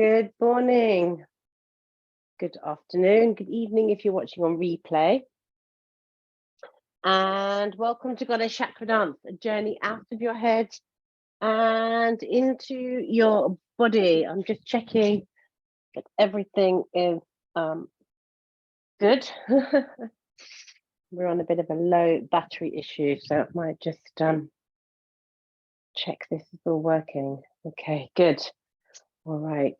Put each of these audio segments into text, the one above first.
Good morning, good afternoon, good evening if you're watching on replay. And welcome to Goddess Chakra Dance, a journey out of your head and into your body. I'm just checking that everything is good. We're on a bit of a low battery issue, so I might just check this is all working. Okay, good. All right.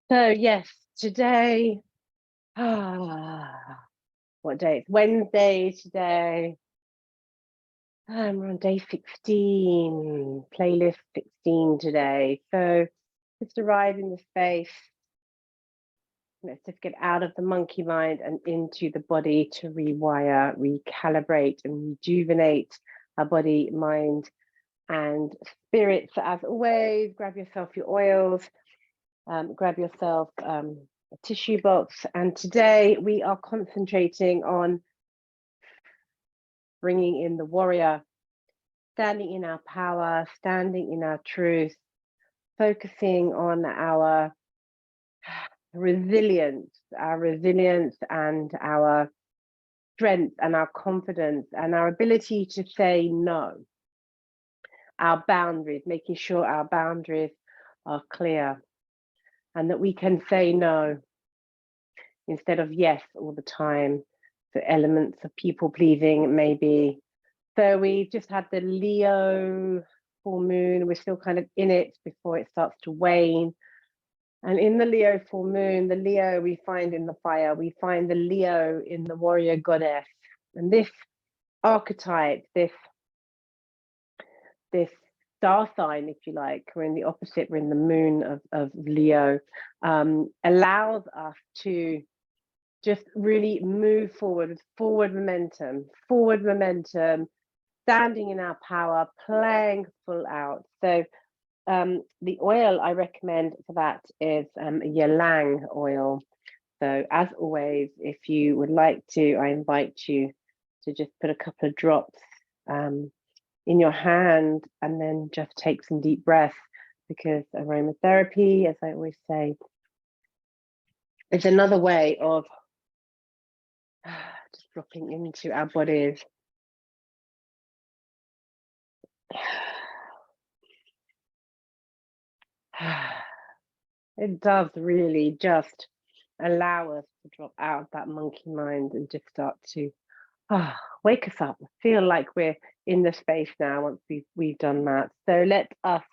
So yes, today, what day? It's Wednesday today. We're on day 16, playlist 16 today. So just arrive in the space. Let's just get out of the monkey mind and into the body to rewire, recalibrate, and rejuvenate our body, mind, and spirit. So as always, grab yourself your oils, grab yourself a tissue box. And today we are concentrating on bringing in the warrior, standing in our power, standing in our truth, focusing on our resilience and our strength and our confidence and our ability to say no, our boundaries, making sure our boundaries are clear and that we can say no instead of yes all the time. So elements of people pleasing maybe. So we've just had the Leo full moon. We're still kind of in it before it starts to wane. And in the Leo full moon, the Leo we find in the fire, we find the Leo in the warrior goddess. And this archetype, this star sign, if you like, we're in the opposite, we're in the moon of Leo, allows us to just really move forward with forward momentum, standing in our power, playing full out. So the oil I recommend for that is ylang oil. So as always, if you would like to, I invite you to just put a couple of drops in your hand and then just take some deep breaths, because aromatherapy, as I always say, is another way of just dropping into our bodies. It does really just allow us to drop out of that monkey mind and just start to wake us up, feel like we're in the space now once we've done that. So let us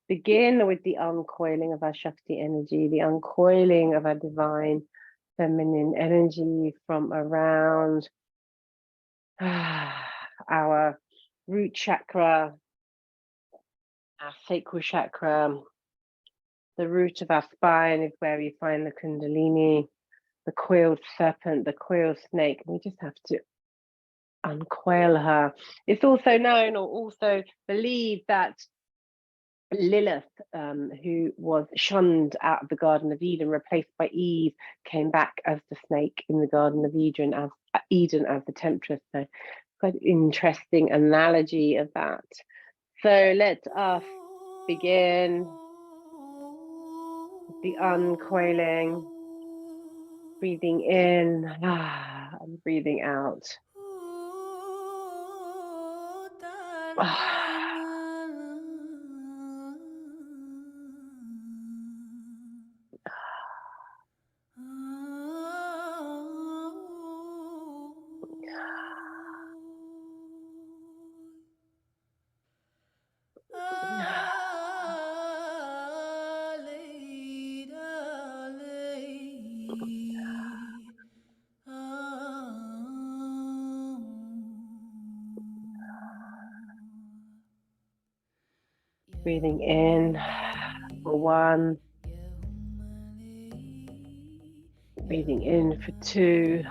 begin with the uncoiling of our Shakti energy, the uncoiling of our divine feminine energy from around our root chakra, our sacral chakra. The root of our spine is where we find the Kundalini, the coiled serpent, the coiled snake. We just have to uncoil her. It's also known or also believed that Lilith, who was shunned out of the Garden of Eden, replaced by Eve, came back as the snake in the Garden of Eden as the temptress. So quite an interesting analogy of that. So let us begin the uncoiling, breathing in and breathing out. Breathing in for 1, breathing in for 2,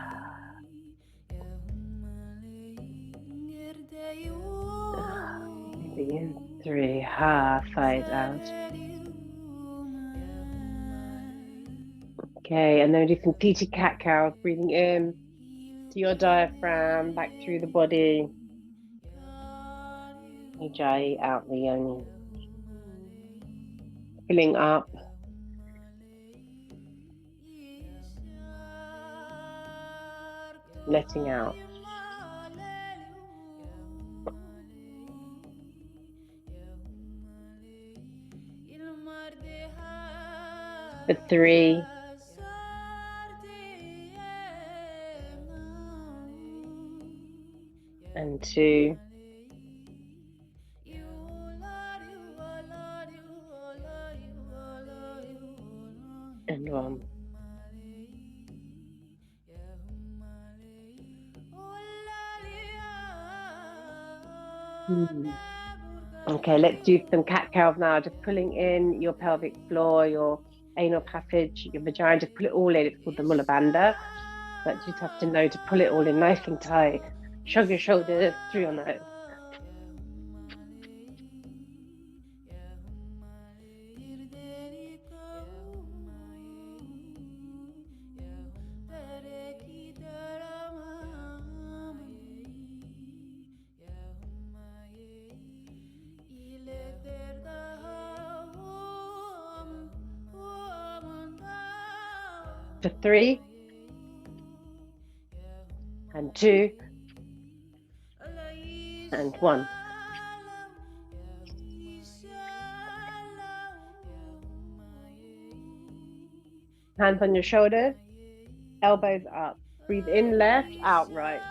breathing in 3, side out. Okay, and then do some seated cat cows, breathing in to your diaphragm, back through the body. Ujjayi out the yoni. filling up, letting out. For 3, and 2, and 1. Okay, let's do some cat-cows now. Just pulling in your pelvic floor, your anal passage, your vagina. Just pull it all in. It's called the Mula Bandha. But you just have to know to pull it all in nice and tight. Shrug your shoulders through your nose. For 3, and 2, and 1. Hands on your shoulders, elbows up. Breathe in left, out right.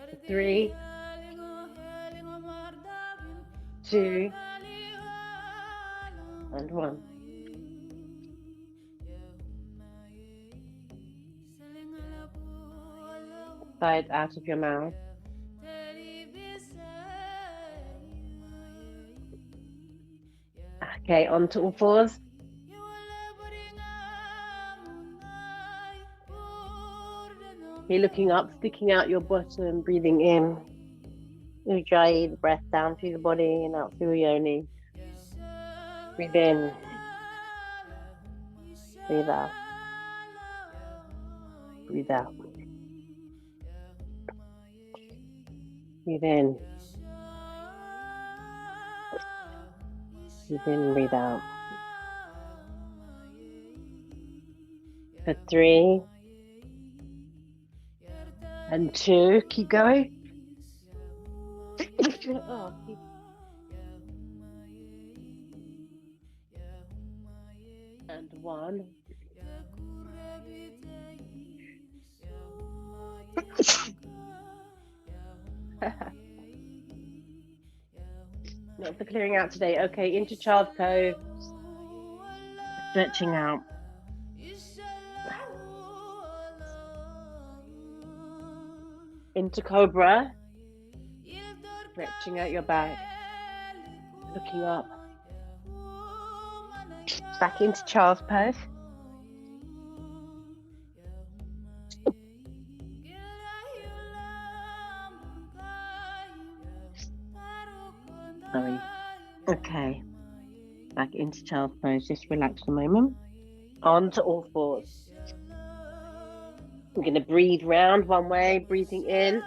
For 3, 2, and 1. Sides out of your mouth. Okay, onto all fours. You're looking up, sticking out your bottom, breathing in. Ujjayi, the breath down through the body and out through the yoni. Breathe in. Breathe out. Breathe out. Breathe in. Breathe in, breathe out. For 3, and 2, keep going. Oh, and 1. Lots of clearing out today. Okay, into child's pose. Stretching out. Into cobra. Stretching out your back. Looking up. Back into child's pose. Sorry. Okay. Back into child's pose. Just relax a moment. On to all fours. I'm going to breathe round one way, breathing in,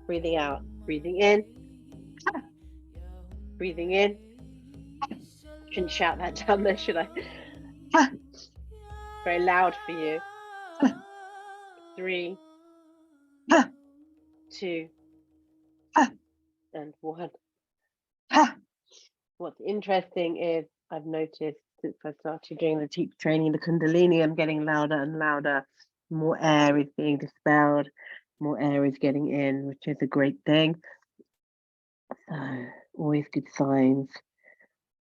breathing out, breathing in, breathing in. Shouldn't shout that down there, should I? Very loud for you. 3, 2, and 1. What's interesting is I've noticed since I started doing the teacher training, the Kundalini, I'm getting louder and louder. More air is being dispelled, more air is getting in, which is a great thing. So always good signs.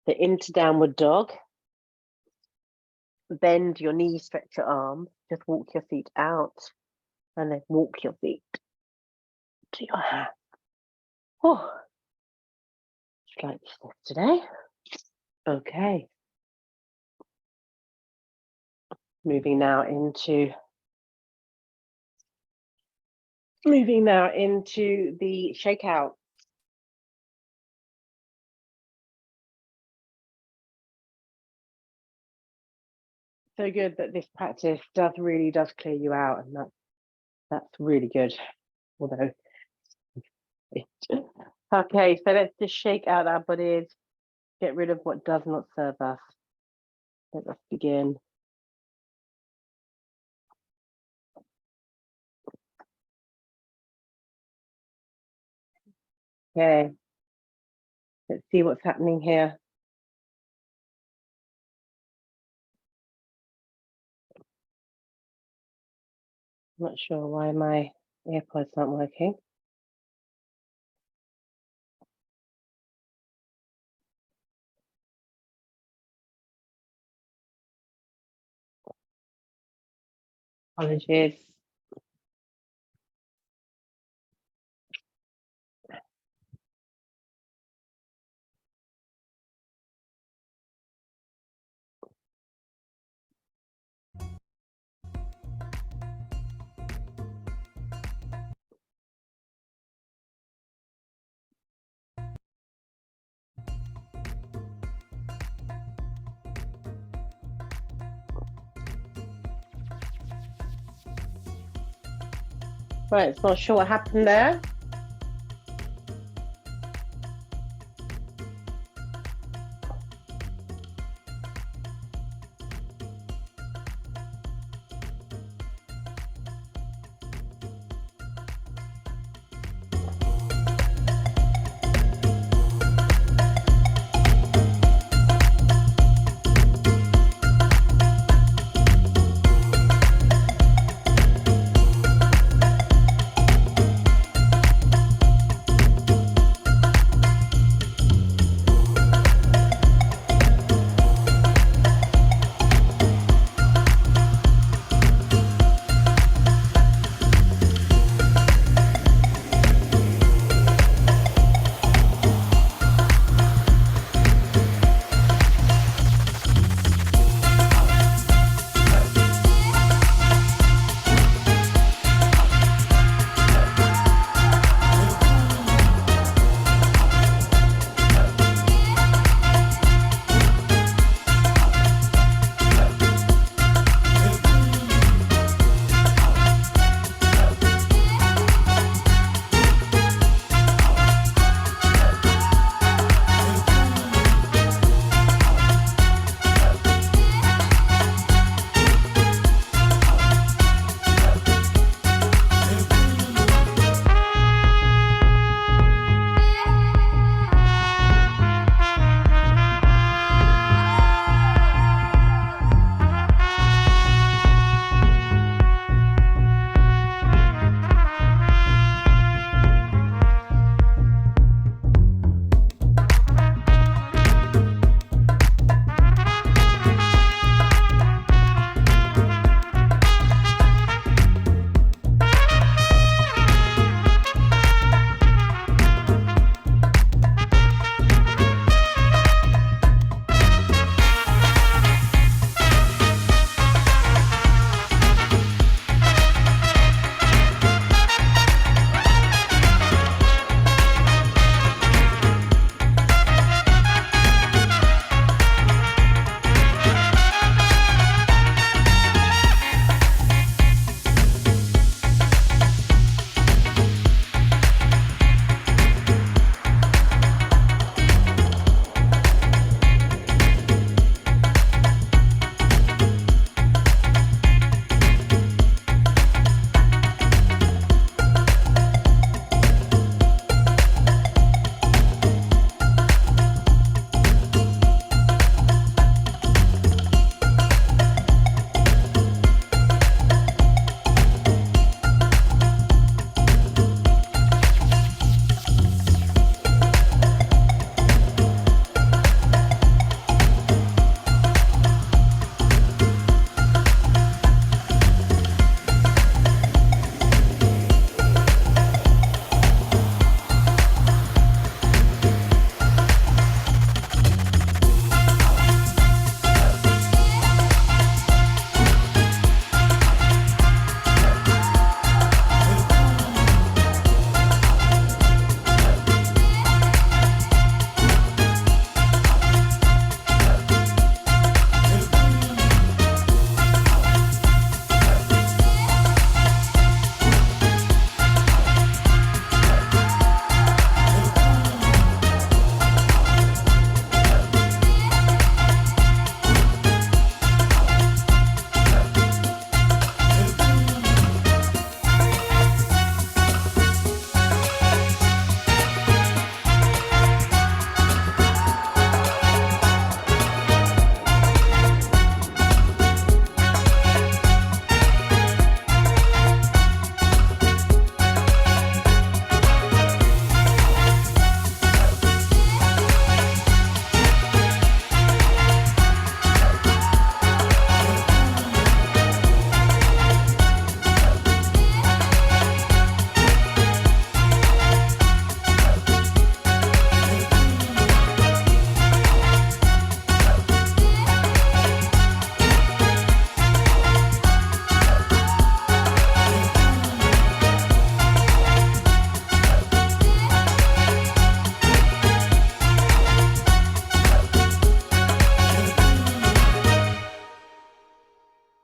The into downward dog. Bend your knees, stretch your arms, just walk your feet out, and then walk your feet to your hand. Oh, like this today. Okay. Moving now into Moving now into the shakeout. So good that this practice really does clear you out, and that's really good. Although, okay, so let's just shake out our bodies, get rid of what does not serve us. Let us begin. Okay, let's see what's happening here. I'm not sure why my AirPods aren't working. Apologies. Right, it's not sure what happened there.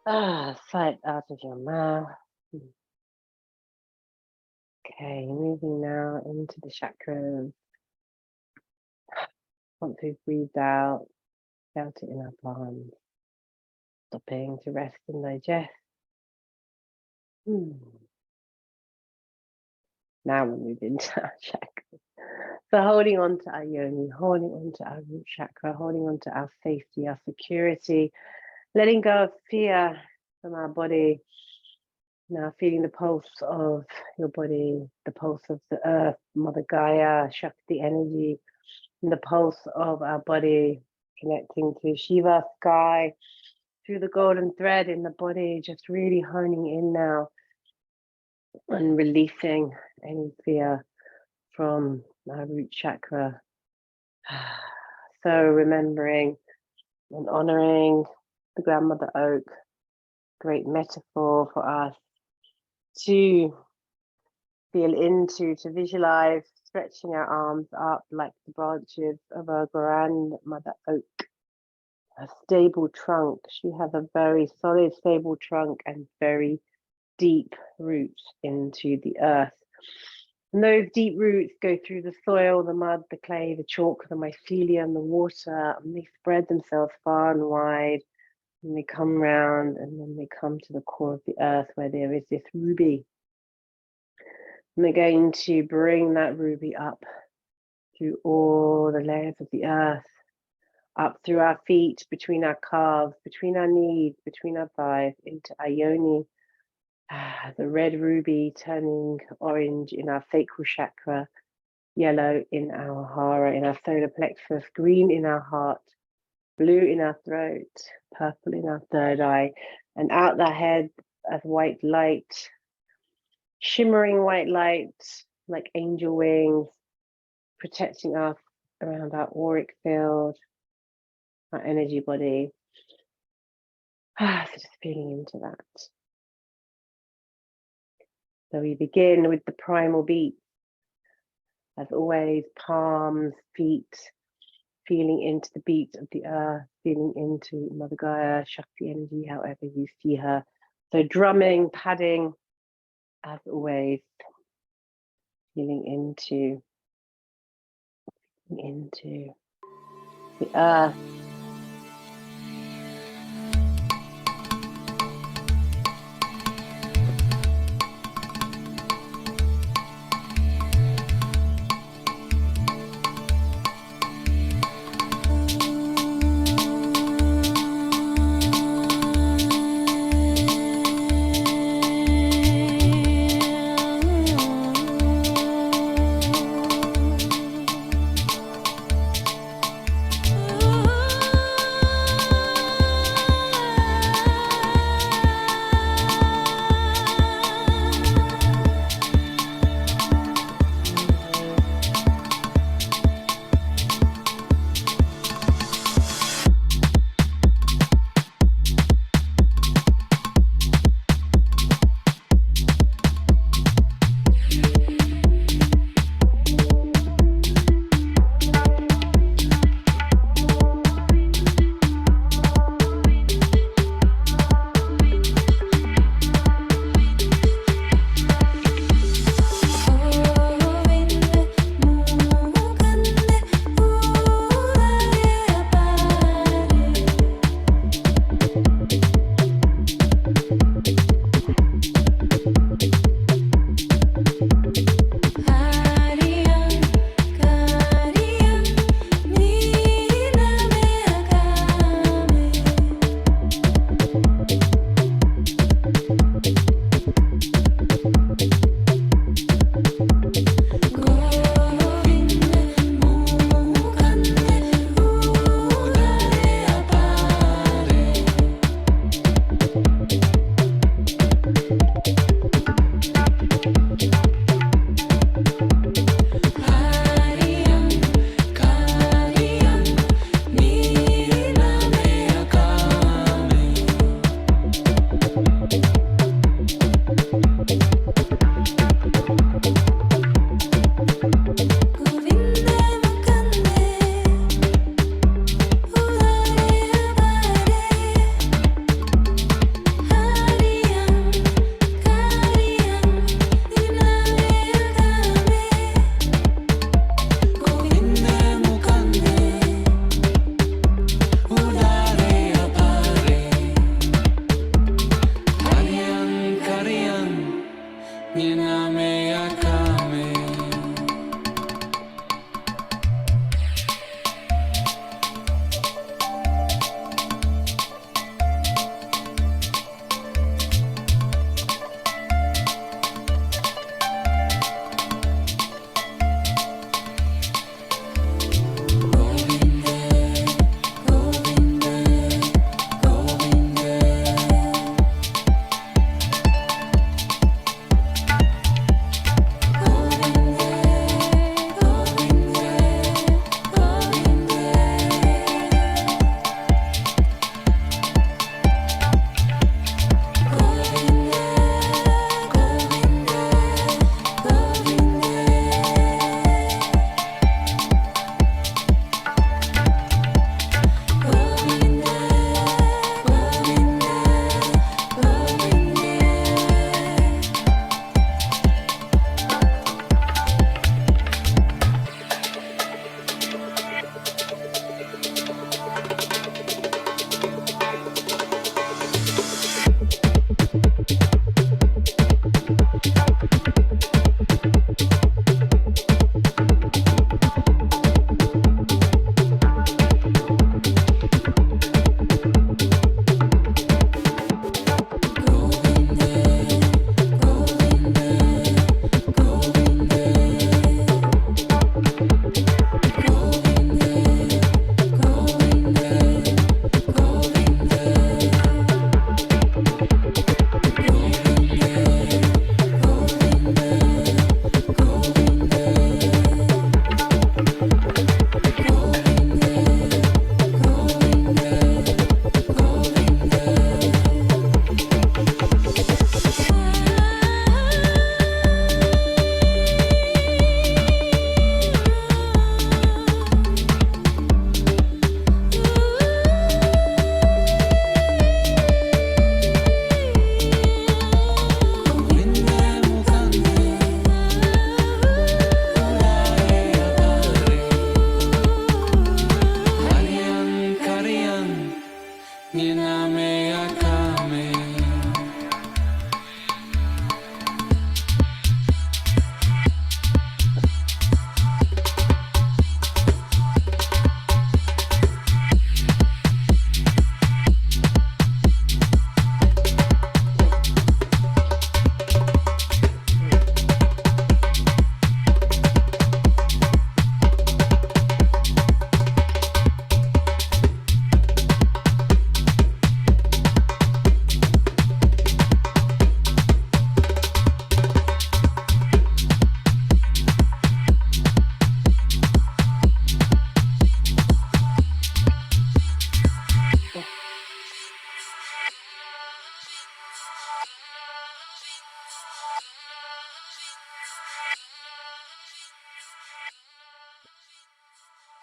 Sight out of your mouth. Okay, moving now into the chakras. Once we've breathed out, felt it in our palms, stopping to rest and digest. Now we'll move into our chakras. So holding on to our yoni, holding on to our root chakra, holding on to our safety, our security, letting go of fear from our body. Now feeling the pulse of your body, the pulse of the earth, Mother Gaia, Shakti energy, and the pulse of our body, connecting to Shiva, sky, through the golden thread in the body, just really honing in now and releasing any fear from our root chakra. So remembering and honoring the grandmother oak, great metaphor for us to feel into, to visualize stretching our arms up like the branches of a grandmother oak. A stable trunk. She has a very solid, stable trunk and very deep roots into the earth. And those deep roots go through the soil, the mud, the clay, the chalk, the mycelium, the water, and they spread themselves far and wide. And they come round and then they come to the core of the earth where there is this ruby. And we're going to bring that ruby up through all the layers of the earth, up through our feet, between our calves, between our knees, between our thighs, into our yoni. The red ruby turning orange in our sacral chakra, yellow in our hara, in our solar plexus, green in our heart, blue in our throat, purple in our third eye, and out the head as white light, shimmering white light like angel wings, protecting us around our auric field, our energy body. So just feeling into that. So we begin with the primal beat. As always, palms, feet, feeling into the beat of the earth, feeling into Mother Gaia, Shakti energy, however you see her. So drumming, padding, as always, feeling into the earth.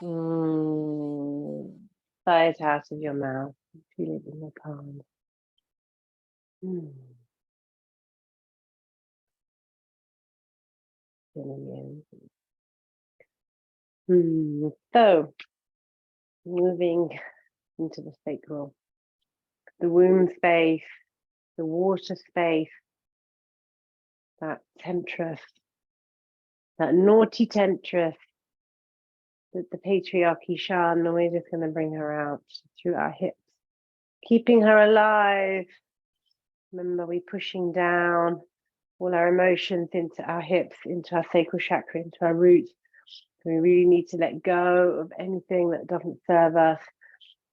Sigh it out of your mouth. Feel it in your palm. Feeling in. So, moving into the sacral, the womb space, the water space, that temptress, that naughty temptress that the patriarchy shunned, and we're just going to bring her out through our hips, keeping her alive. Remember, we're pushing down all our emotions into our hips, into our sacral chakra, into our root. We really need to let go of anything that doesn't serve us,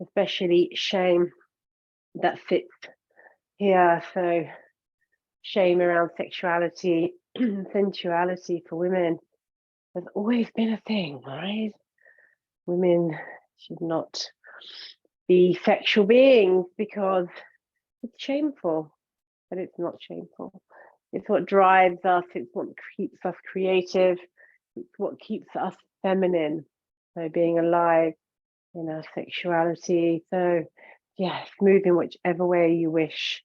especially shame that fits here. So shame around sexuality, sensuality for women has always been a thing, right? Women should not be sexual beings because it's shameful, but it's not shameful. It's what drives us. It's what keeps us creative. It's what keeps us feminine. So being alive in our sexuality. So yes, move in whichever way you wish.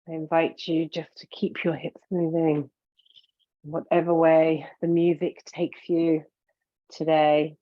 I invite you just to keep your hips moving, whatever way the music takes you today.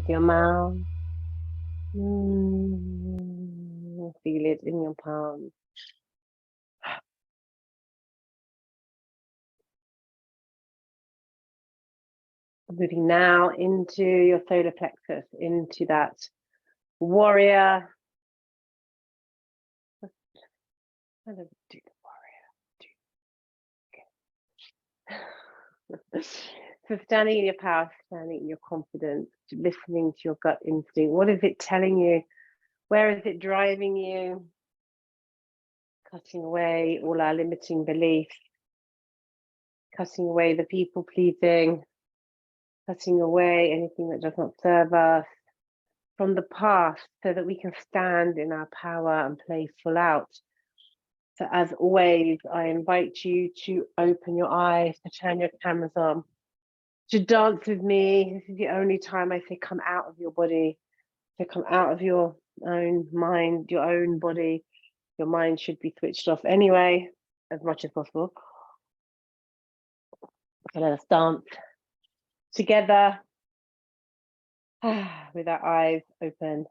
with your mouth. Feel it in your palm. Moving now into your solar plexus, into that warrior. Kind of do the warrior. So standing in your power, standing in your confidence, listening to your gut instinct. What is it telling you? Where is it driving you? Cutting away all our limiting beliefs. Cutting away the people pleasing. Cutting away anything that does not serve us from the past, so that we can stand in our power and play full out. So as always, I invite you to open your eyes, to turn your cameras on, to dance with me. This is the only time I say come out of your body, to come out of your own mind, your own body. Your mind should be switched off anyway, as much as possible. So let us dance together with our eyes open.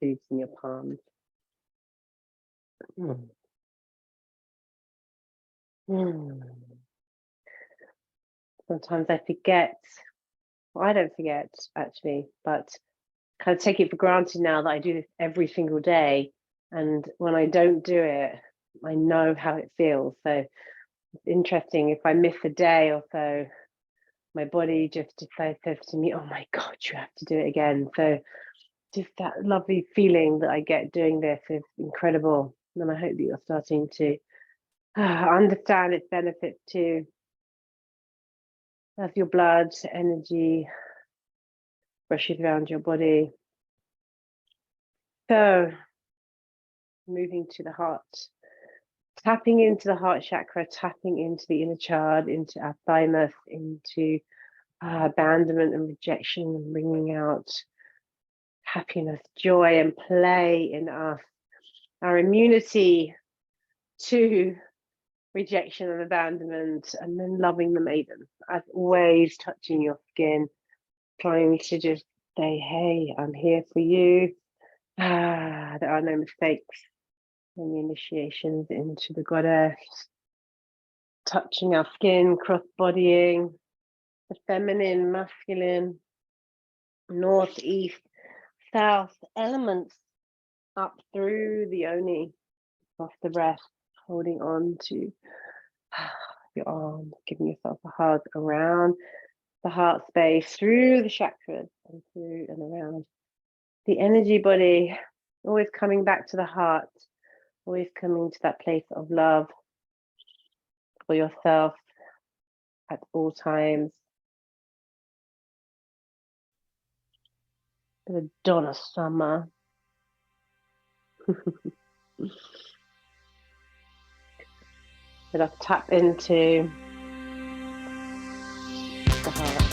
boots in your palms. Sometimes I forget. Well, I don't forget actually, but kind of take it for granted now that I do this every single day. And when I don't do it, I know how it feels. So it's interesting. If I miss a day or so, my body just says to me, oh my God, you have to do it again. So just that lovely feeling that I get doing this is incredible. And I hope that you're starting to understand its benefits too. As your blood energy rushes around your body. So moving to the heart, tapping into the heart chakra, tapping into the inner child, into our thymus, into abandonment and rejection, and bringing out happiness, joy, and play in us. Our immunity to rejection and abandonment, and then loving the maiden. As always, touching your skin, trying to just say, hey, I'm here for you. There are no mistakes. And the initiations into the goddess, touching our skin, cross-bodying, the feminine, masculine, north, east, south elements up through the yoni, off the breath, holding on to your arm, giving yourself a hug around the heart space, through the chakras, and through and around the energy body, always coming back to the heart, always coming to that place of love for yourself at all times. The Donna Summer. Let us tap into the heart.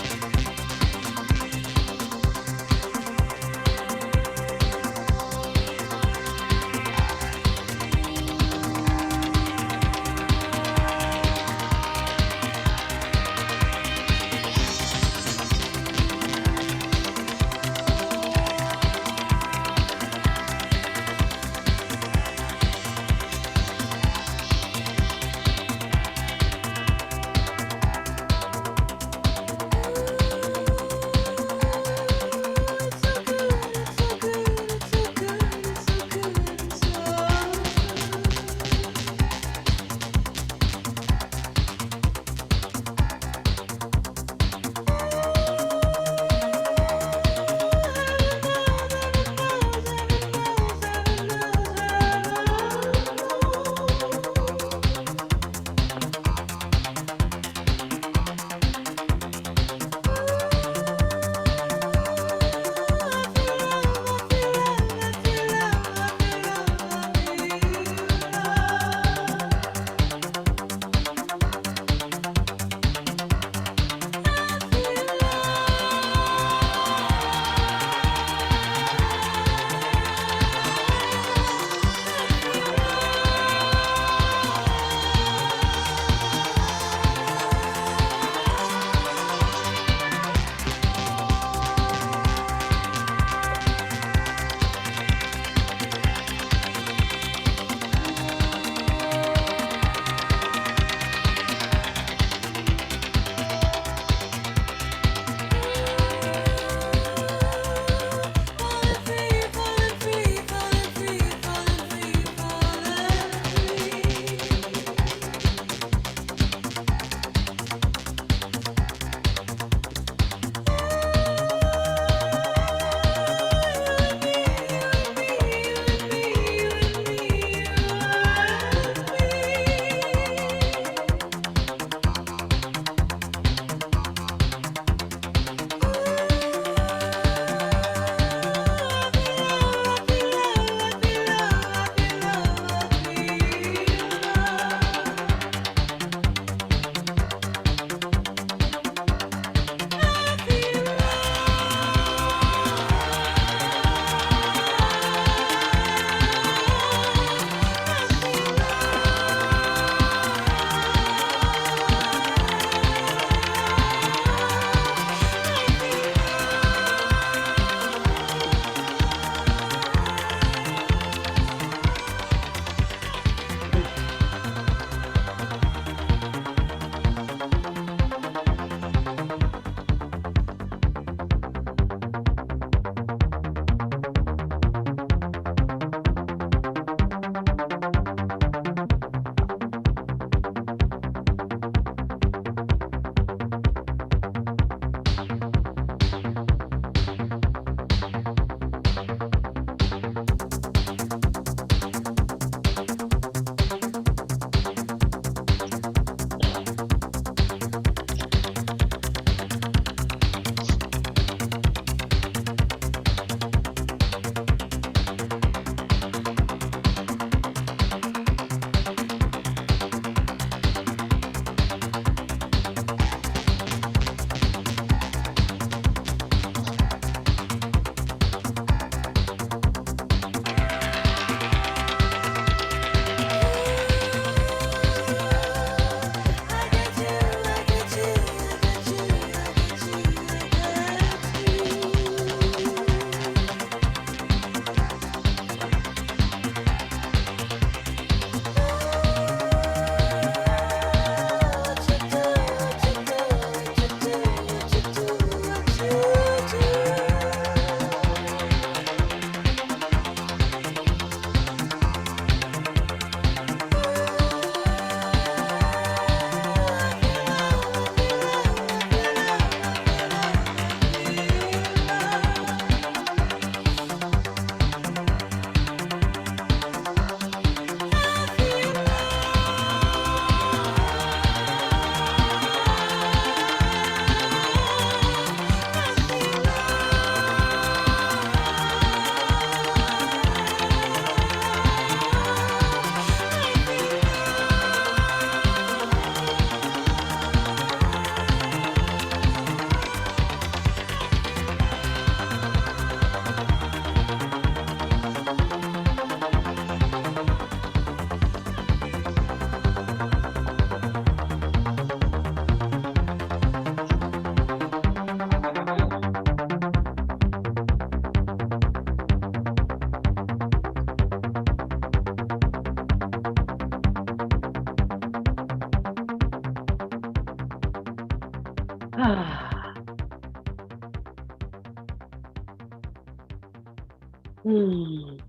And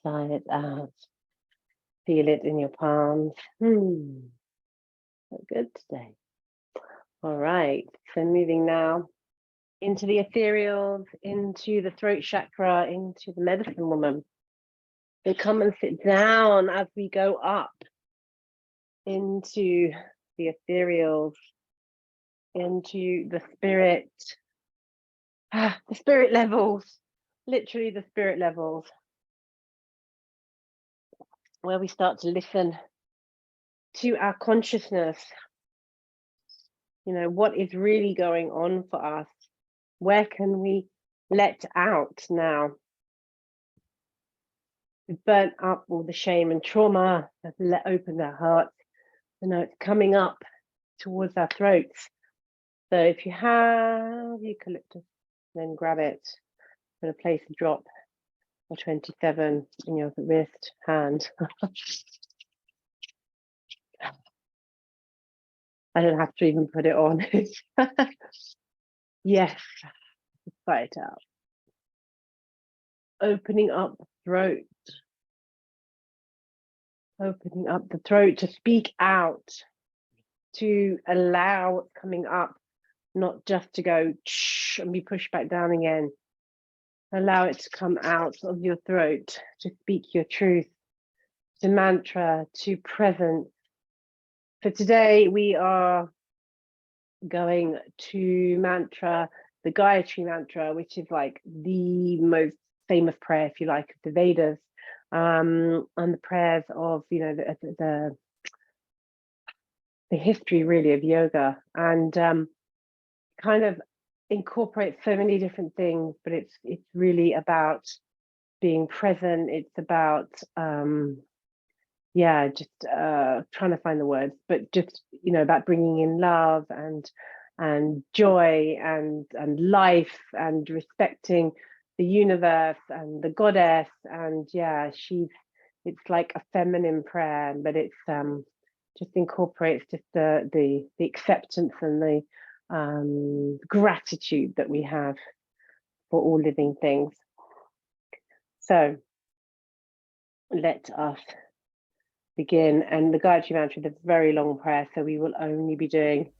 sigh it out. Feel it in your palms. So good today. All right. So moving now into the ethereals, into the throat chakra, into the medicine woman. So come and sit down as we go up into the ethereals, into the spirit levels, literally the spirit levels, where we start to listen to our consciousness. You know, what is really going on for us? Where can we let out now? We've burnt up all the shame and trauma. Let's let open our hearts. You know, it's coming up towards our throats. So if you have eucalyptus, then grab it. I'm going to place a drop or 27 in your wrist, hand. I don't have to even put it on. Yes, try it out. Opening up the throat. Opening up the throat to speak out, to allow what's coming up, not just to go shh and be pushed back down again. Allow it to come out of your throat, to speak your truth, to mantra, to presence. For today, we are going to mantra, the Gayatri mantra, which is like the most famous prayer, if you like, of the Vedas, and the prayers of, you know, the history really of yoga, and kind of incorporates so many different things, but it's really about being present. It's about just trying to find the words, but just, you know, about bringing in love and joy and life and respecting the universe and the goddess. And yeah, it's like a feminine prayer, but it's just incorporates just the acceptance and the gratitude that we have for all living things. So let us begin. And the Gayatri mantra is a very long prayer, so we will only be doing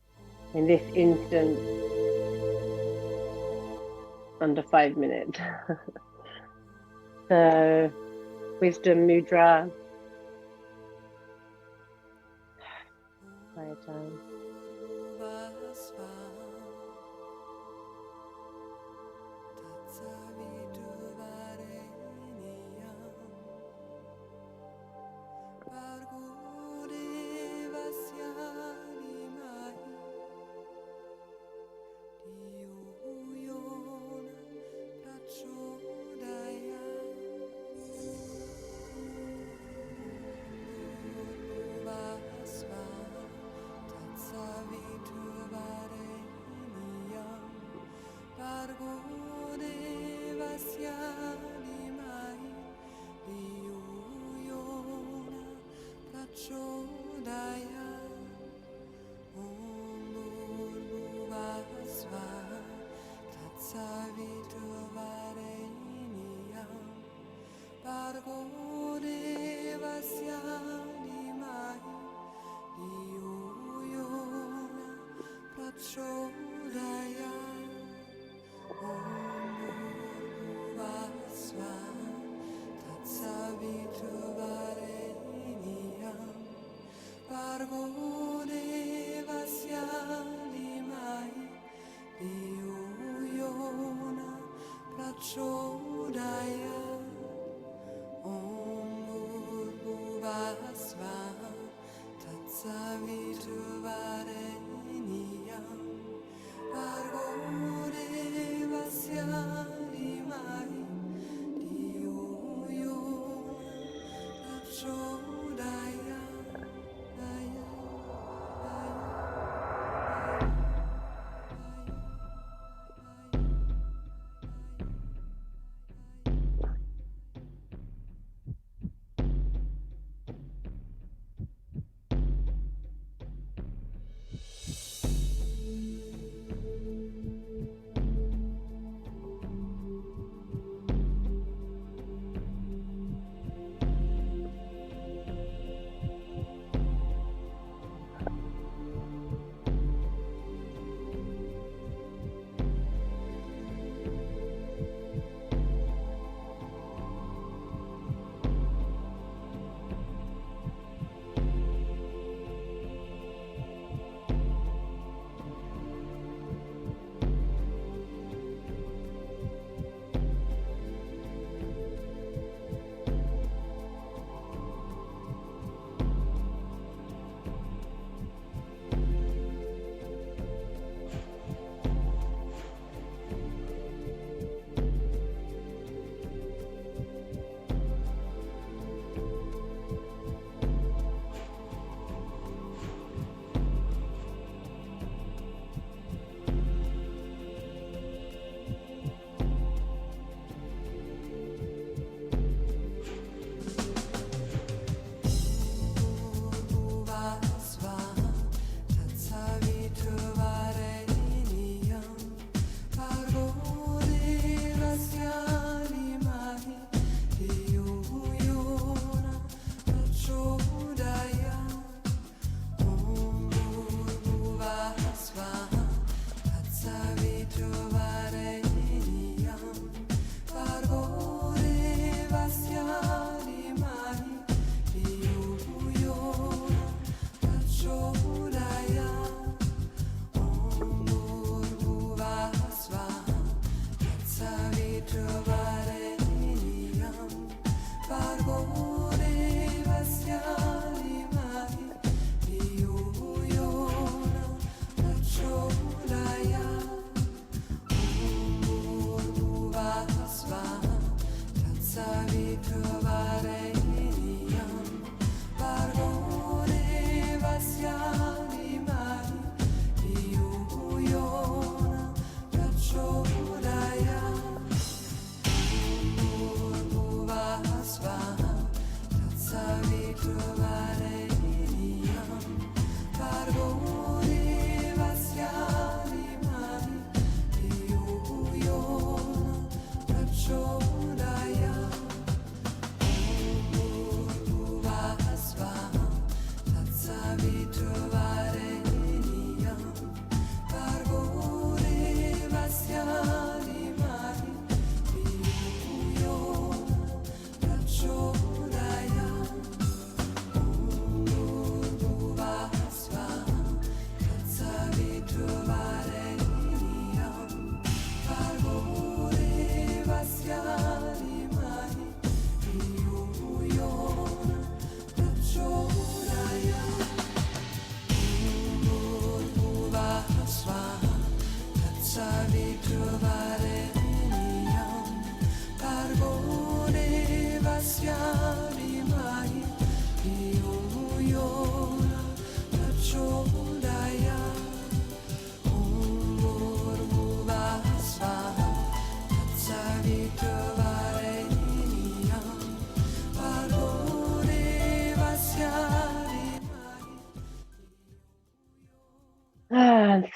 in this instance under 5 minutes. So wisdom mudra. Quiet time.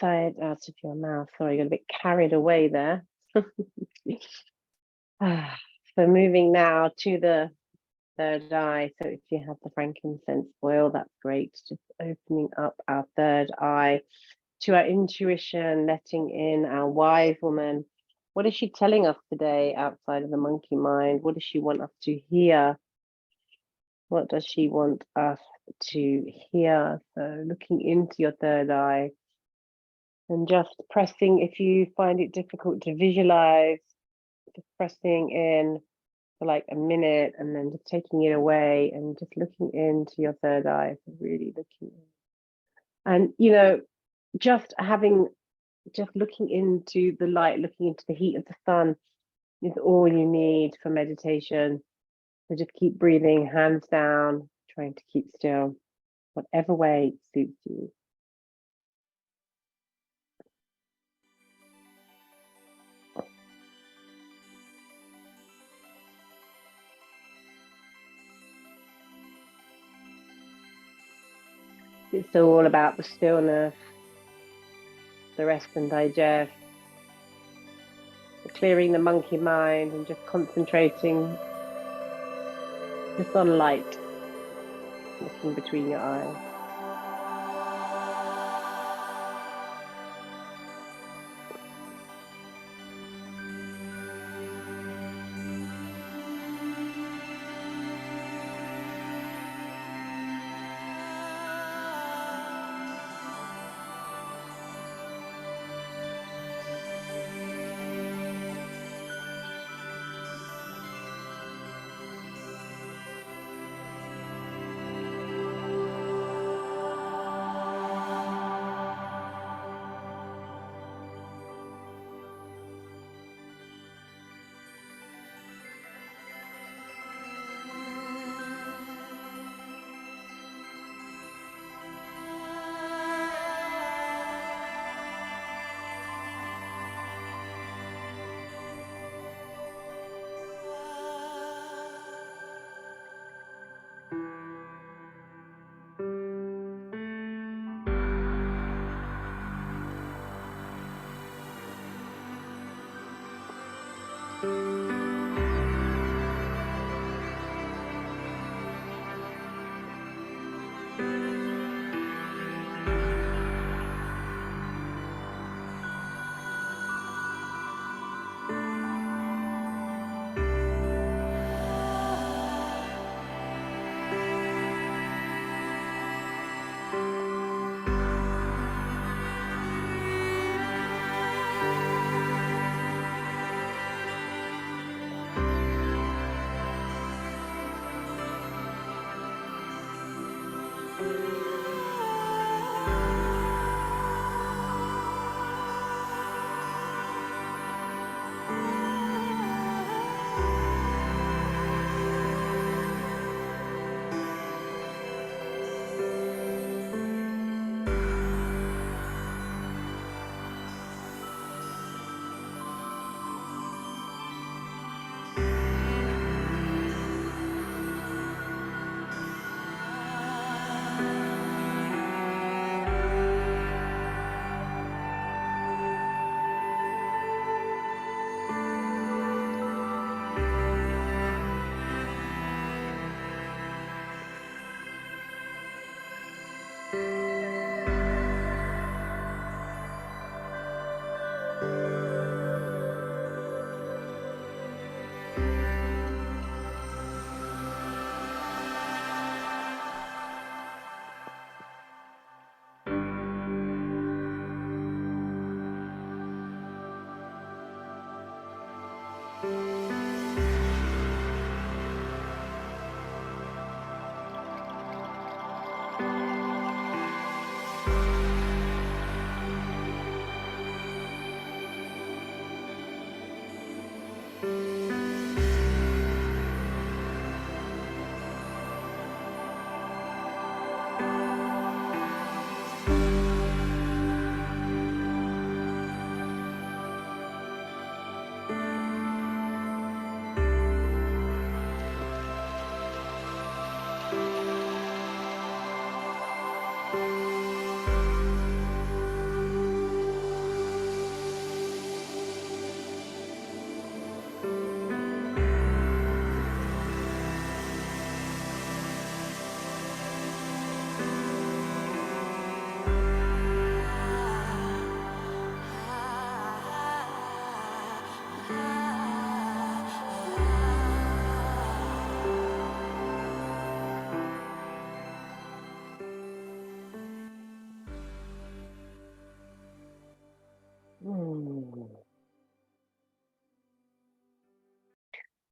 inside out of your mouth. Sorry, I got a bit carried away there. So moving now to the third eye. So if you have the frankincense oil, that's great. Just opening up our third eye to our intuition, letting in our wise woman. What is she telling us today outside of the monkey mind? What does she want us to hear? What does she want us to hear? So looking into your third eye and just pressing, if you find it difficult to visualize, just pressing in for like a minute and then just taking it away and just looking into your third eye, so really looking in. And, you know, just looking into the light, looking into the heat of the sun is all you need for meditation. So just keep breathing, hands down, trying to keep still, whatever way suits you. It's all about the stillness, the rest and digest, clearing the monkey mind and just concentrating just on light, looking between your eyes.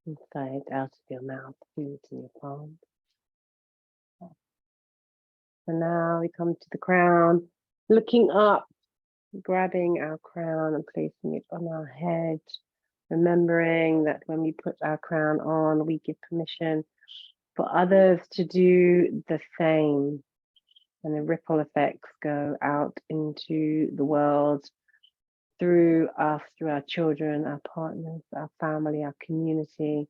inside, out of your mouth, feel it in your palm. So now we come to the crown, looking up, grabbing our crown and placing it on our head, remembering that when we put our crown on, we give permission for others to do the same. And the ripple effects go out into the world through us, through our children, our partners, our family, our community.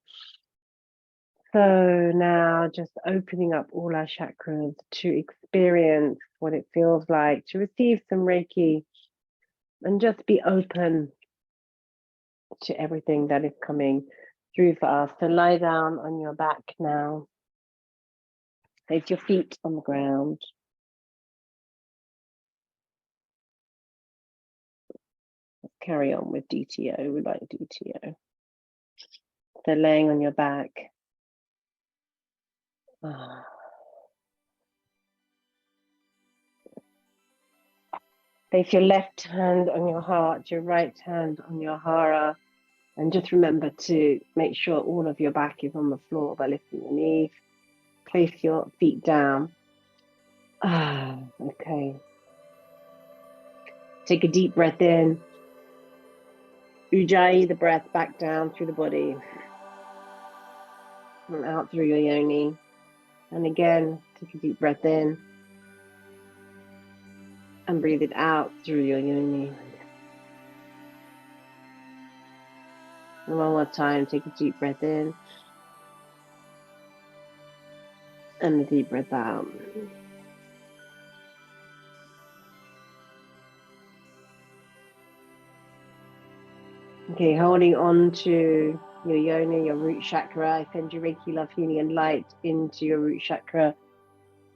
So now just opening up all our chakras to experience what it feels like to receive some Reiki and just be open to everything that is coming through for us. So lie down on your back now. Place your feet on the ground. Let's carry on with DTO. We like DTO. So laying on your back. Place your left hand on your heart, your right hand on your hara, and just remember to make sure all of your back is on the floor by lifting your knees. Place your feet down. Okay. Take a deep breath in. Ujjayi the breath back down through the body. And out through your yoni. And again, take a deep breath in. And breathe it out through your yoni. And one more time, take a deep breath in. And a deep breath out. Okay, holding on to your yoni, your root chakra. I send you Reiki, love, healing, and light into your root chakra,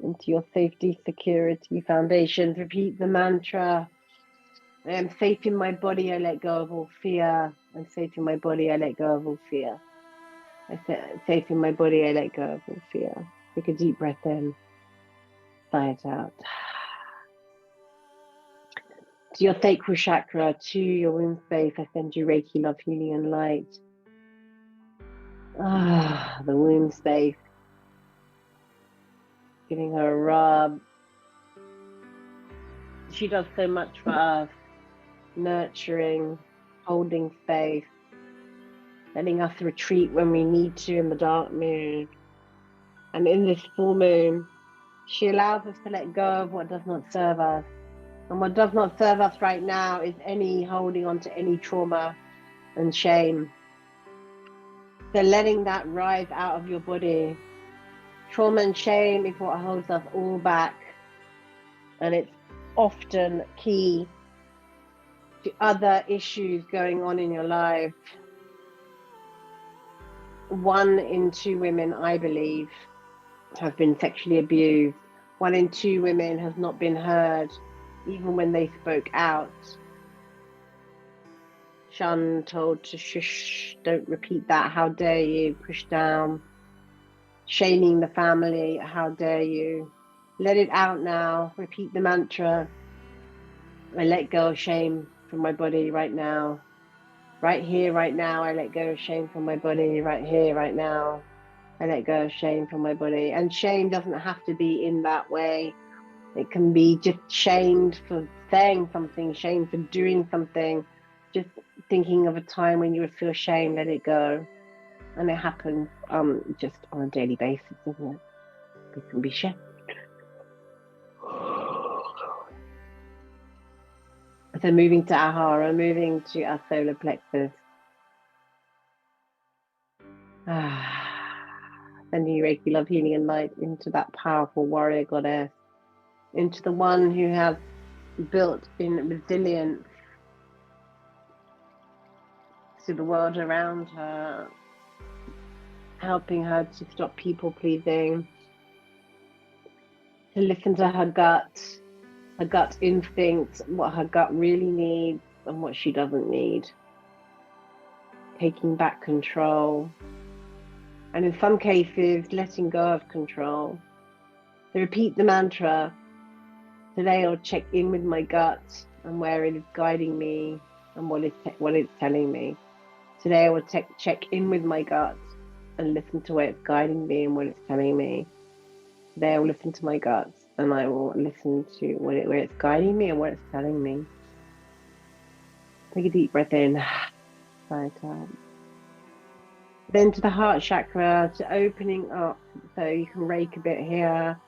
into your safety, security foundations. Repeat the mantra. I am safe in my body, I let go of all fear. I'm safe in my body, I let go of all fear. I'm safe in my body, I let go of all fear. Take a deep breath in. Sigh it out. To your sacral chakra, to your womb space, I send you Reiki, love, healing, and light. The womb space. Giving her a rub. She does so much for us. Nurturing, holding space, letting us retreat when we need to in the dark moon. And in this full moon, she allows us to let go of what does not serve us. And what does not serve us right now is any holding on to any trauma and shame. So letting that rise out of your body. Trauma and shame is what holds us all back. And it's often key to other issues going on in your life. 1 in 2 women, I believe, have been sexually abused. 1 in 2 women has not been heard, even when they spoke out. Shunned, told to shush, don't repeat that, how dare you, push down. Shaming the family, how dare you. Let it out now, repeat the mantra. I let go of shame from my body right now. Right here, right now, I let go of shame from my body. Right here, right now, I let go of shame from my body. And shame doesn't have to be in that way. It can be just shamed for saying something, shamed for doing something, just thinking of a time when you would feel shame, let it go. And it happens just on a daily basis, doesn't it? We can be shamed. So moving to our hara, moving to our solar plexus. Sending you Reiki, love, healing, and light into that powerful warrior goddess, into the one who has built in resilience to the world around her, helping her to stop people pleasing, to listen to her gut instinct, what her gut really needs and what she doesn't need. Taking back control. And in some cases, letting go of control. So repeat the mantra. Today I'll check in with my gut and where it is guiding me and what it's telling me. Today I will check in with my gut and listen to where it's guiding me and what it's telling me. Today I will listen to my guts and I will listen to where it's guiding me and what it's telling me. Take a deep breath in. Sigh it out. Then to the heart chakra, to opening up, so you can rake a bit here,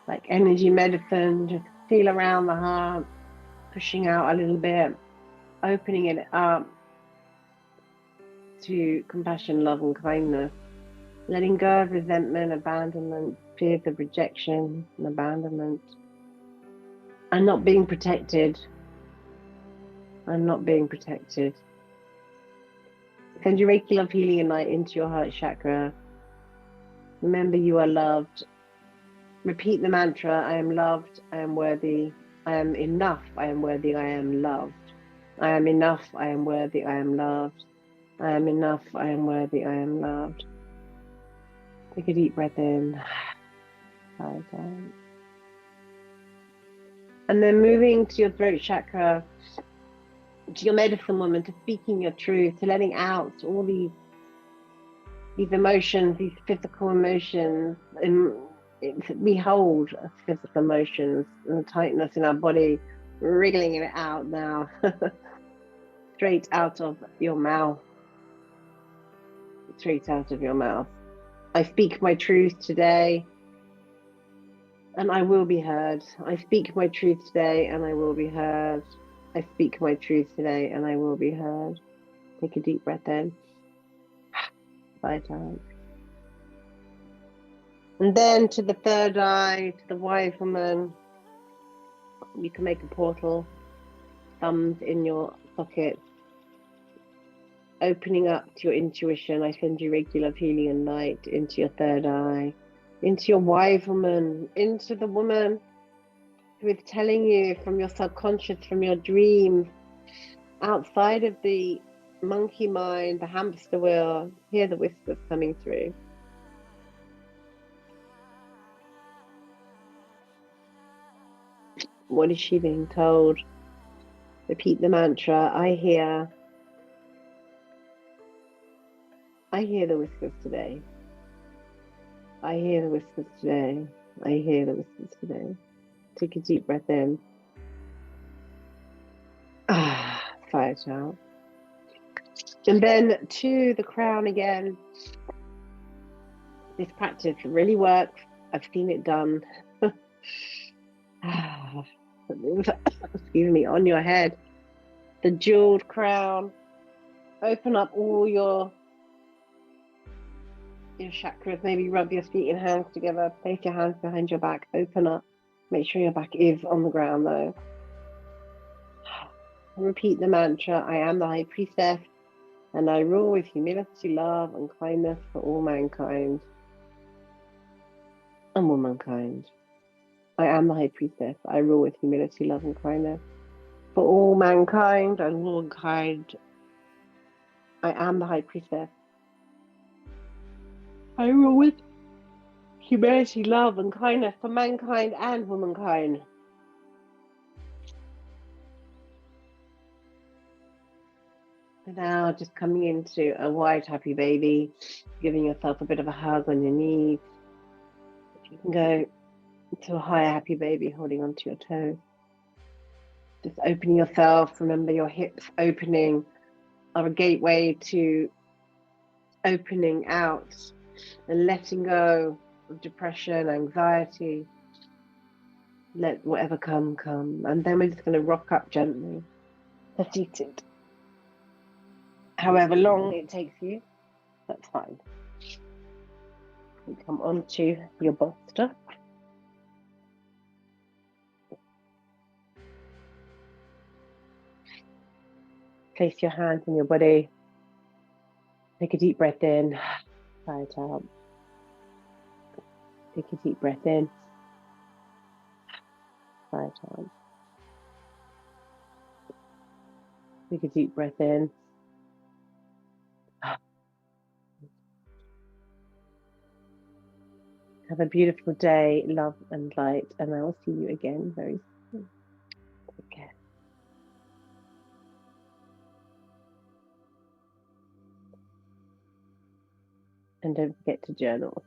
like energy medicine, just feel around the heart, pushing out a little bit, opening it up to compassion, love, and kindness, letting go of resentment, abandonment, fears of rejection and abandonment, and not being protected. I'm not being protected. Send your Reiki love healing and light into your heart chakra. Remember, you are loved. Repeat the mantra, I am loved, I am worthy, I am enough, I am worthy, I am loved. I am enough, I am worthy, I am loved. I am enough, I am worthy, I am loved. Take a deep breath in. Lie down. And then moving to your throat chakra, to your medicine woman, to speaking your truth, to letting out all these emotions, these physical emotions. We hold physical emotions and the tightness in our body, wriggling it out now, straight out of your mouth. Straight out of your mouth. I speak my truth today and I will be heard. I speak my truth today and I will be heard. I speak my truth today and I will be heard. Take a deep breath in. Lie down. And then to the third eye, to the wise woman, you can make a portal, thumbs in your socket, opening up to your intuition. I send you Reiki love healing and light into your third eye, into your wise woman, into the woman who is telling you from your subconscious, from your dreams, outside of the monkey mind, the hamster wheel. Hear the whispers coming through. What is she being told? Repeat the mantra, I hear the whispers today. I hear the whispers today. I hear the whispers today. Take a deep breath in. Sigh it out. And then to the crown again. This practice really works. I've seen it done. Excuse me, on your head. The jeweled crown. Open up all your chakras. Maybe rub your feet and hands together. Place your hands behind your back. Open up. Make sure your back is on the ground though. Repeat the mantra, I am the high priestess, and I rule with humility, love, and kindness for all mankind and womankind. I am the high priestess. I rule with humility, love, and kindness for all mankind and womankind. I am the high priestess. I rule with humility, love, and kindness for mankind and womankind. Now just coming into a wide happy baby, giving yourself a bit of a hug on your knees. If you can go to a higher happy baby, holding onto your toes. Just opening yourself. Remember your hips opening are a gateway to opening out and letting go of depression, anxiety. Let whatever come. And then we're just going to rock up gently, seated. However long it takes you, that's fine. You come onto your bolster. Place your hands on your body. Take a deep breath in. Sigh it out. Take a deep breath in. Sigh it out. Take a deep breath in. Have a beautiful day, love and light, and I will see you again very soon. Take care. And don't forget to journal.